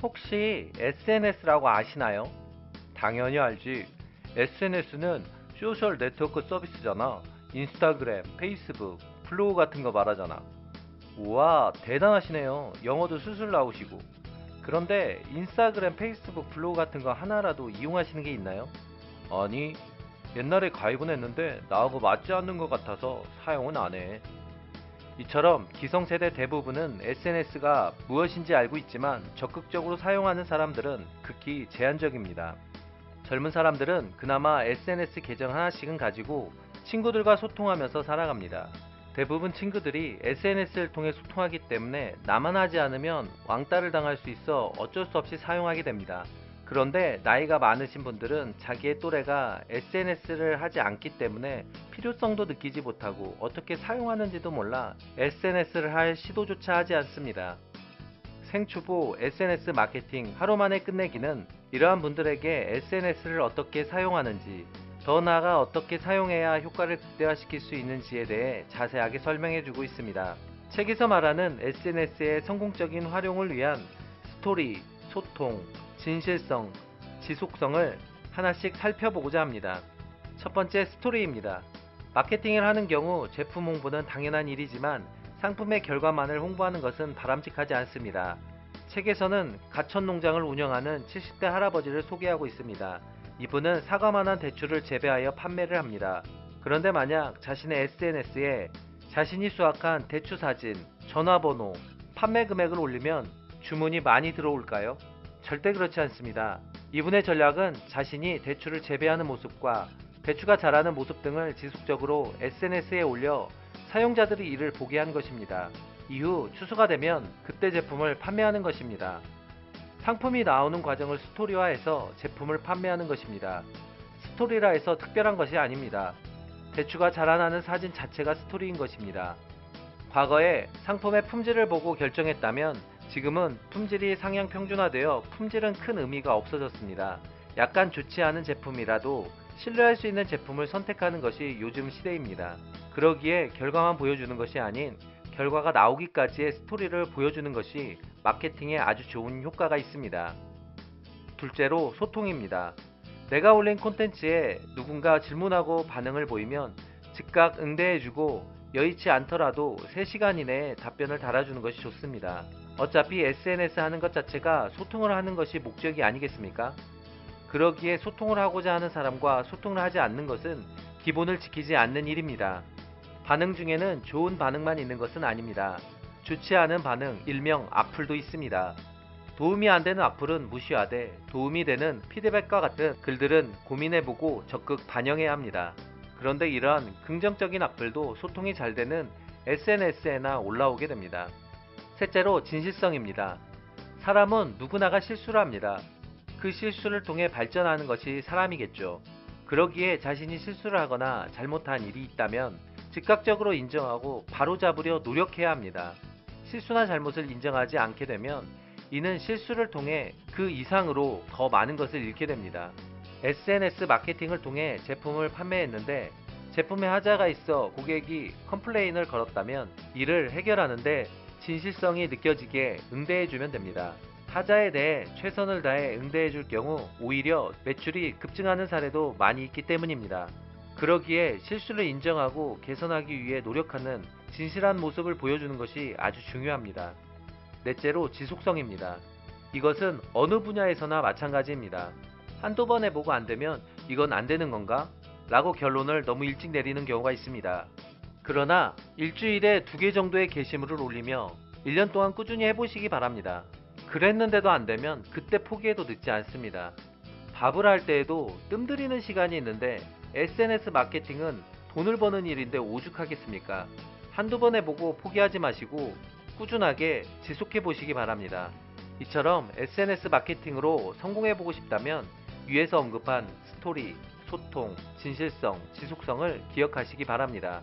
혹시 SNS라고 아시나요? 당연히 알지. SNS는 소셜 네트워크 서비스잖아. 인스타그램, 페이스북, 블로그 같은 거 말하잖아. 우와, 대단하시네요. 영어도 술술 나오시고. 그런데 인스타그램, 페이스북, 블로그 같은 거 하나라도 이용하시는 게 있나요? 아니, 옛날에 가입은 했는데 나하고 맞지 않는 것 같아서 사용은 안 해. 이처럼 기성세대 대부분은 SNS가 무엇인지 알고 있지만 적극적으로 사용하는 사람들은 극히 제한적입니다. 젊은 사람들은 그나마 SNS 계정 하나씩은 가지고 친구들과 소통하면서 살아갑니다. 대부분 친구들이 SNS를 통해 소통하기 때문에 나만 하지 않으면 왕따를 당할 수 있어 어쩔 수 없이 사용하게 됩니다. 그런데 나이가 많으신 분들은 자기의 또래가 SNS를 하지 않기 때문에 필요성도 느끼지 못하고 어떻게 사용하는지도 몰라 SNS를 할 시도조차 하지 않습니다. 생초보 SNS 마케팅 하루 만에 끝내기는 이러한 분들에게 SNS를 어떻게 사용하는지, 더 나아가 어떻게 사용해야 효과를 극대화시킬 수 있는지에 대해 자세하게 설명해주고 있습니다. 책에서 말하는 SNS의 성공적인 활용을 위한 스토리, 소통, 진실성, 지속성을 하나씩 살펴보고자 합니다. 첫 번째, 스토리입니다. 마케팅을 하는 경우 제품 홍보는 당연한 일이지만 상품의 결과만을 홍보하는 것은 바람직하지 않습니다. 책에서는 가천 농장을 운영하는 70대 할아버지를 소개하고 있습니다. 이분은 사과만한 대추를 재배하여 판매를 합니다. 그런데 만약 자신의 SNS에 자신이 수확한 대추 사진, 전화번호, 판매 금액을 올리면 주문이 많이 들어올까요? 절대 그렇지 않습니다. 이분의 전략은 자신이 대추를 재배하는 모습과 대추가 자라는 모습 등을 지속적으로 SNS에 올려 사용자들이 이를 보게 한 것입니다. 이후 추수가 되면 그때 제품을 판매하는 것입니다. 상품이 나오는 과정을 스토리화해서 제품을 판매하는 것입니다. 스토리라 해서 특별한 것이 아닙니다. 대추가 자라나는 사진 자체가 스토리인 것입니다. 과거에 상품의 품질을 보고 결정했다면 지금은 품질이 상향 평준화되어 품질은 큰 의미가 없어졌습니다. 약간 좋지 않은 제품이라도 신뢰할 수 있는 제품을 선택하는 것이 요즘 시대입니다. 그러기에 결과만 보여주는 것이 아닌 결과가 나오기까지의 스토리를 보여주는 것이 마케팅에 아주 좋은 효과가 있습니다. 둘째로 소통입니다. 내가 올린 콘텐츠에 누군가 질문하고 반응을 보이면 즉각 응대해주고 여의치 않더라도 3시간 이내에 답변을 달아주는 것이 좋습니다. 어차피 SNS 하는 것 자체가 소통을 하는 것이 목적이 아니겠습니까? 그러기에 소통을 하고자 하는 사람과 소통을 하지 않는 것은 기본을 지키지 않는 일입니다. 반응 중에는 좋은 반응만 있는 것은 아닙니다. 좋지 않은 반응, 일명 악플도 있습니다. 도움이 안 되는 악플은 무시하되 도움이 되는 피드백과 같은 글들은 고민해보고 적극 반영해야 합니다. 그런데 이러한 긍정적인 악플도 소통이 잘 되는 SNS에나 올라오게 됩니다. 셋째로 진실성입니다. 사람은 누구나가 실수를 합니다. 그 실수를 통해 발전하는 것이 사람이겠죠. 그러기에 자신이 실수를 하거나 잘못한 일이 있다면 즉각적으로 인정하고 바로잡으려 노력해야 합니다. 실수나 잘못을 인정하지 않게 되면 이는 실수를 통해 그 이상으로 더 많은 것을 잃게 됩니다. SNS 마케팅을 통해 제품을 판매했는데 제품에 하자가 있어 고객이 컴플레인을 걸었다면 이를 해결하는데 진실성이 느껴지게 응대해주면 됩니다. 하자에 대해 최선을 다해 응대해줄 경우 오히려 매출이 급증하는 사례도 많이 있기 때문입니다. 그러기에 실수를 인정하고 개선하기 위해 노력하는 진실한 모습을 보여주는 것이 아주 중요합니다. 넷째로 지속성입니다. 이것은 어느 분야에서나 마찬가지입니다. 한두 번 해보고 안되면 이건 안되는 건가? 라고 결론을 너무 일찍 내리는 경우가 있습니다. 그러나 일주일에 2개 정도의 게시물을 올리며 1년 동안 꾸준히 해보시기 바랍니다. 그랬는데도 안되면 그때 포기해도 늦지 않습니다. 밥을 할 때에도 뜸들이는 시간이 있는데 SNS 마케팅은 돈을 버는 일인데 오죽하겠습니까? 한두 번 해보고 포기하지 마시고 꾸준하게 지속해 보시기 바랍니다. 이처럼 SNS 마케팅으로 성공해보고 싶다면 위에서 언급한 스토리, 소통, 진실성, 지속성을 기억하시기 바랍니다.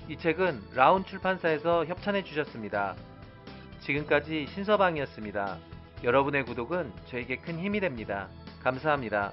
이 책은 라운 출판사에서 협찬해 주셨습니다. 지금까지 신서방이었습니다. 여러분의 구독은 저에게 큰 힘이 됩니다. 감사합니다.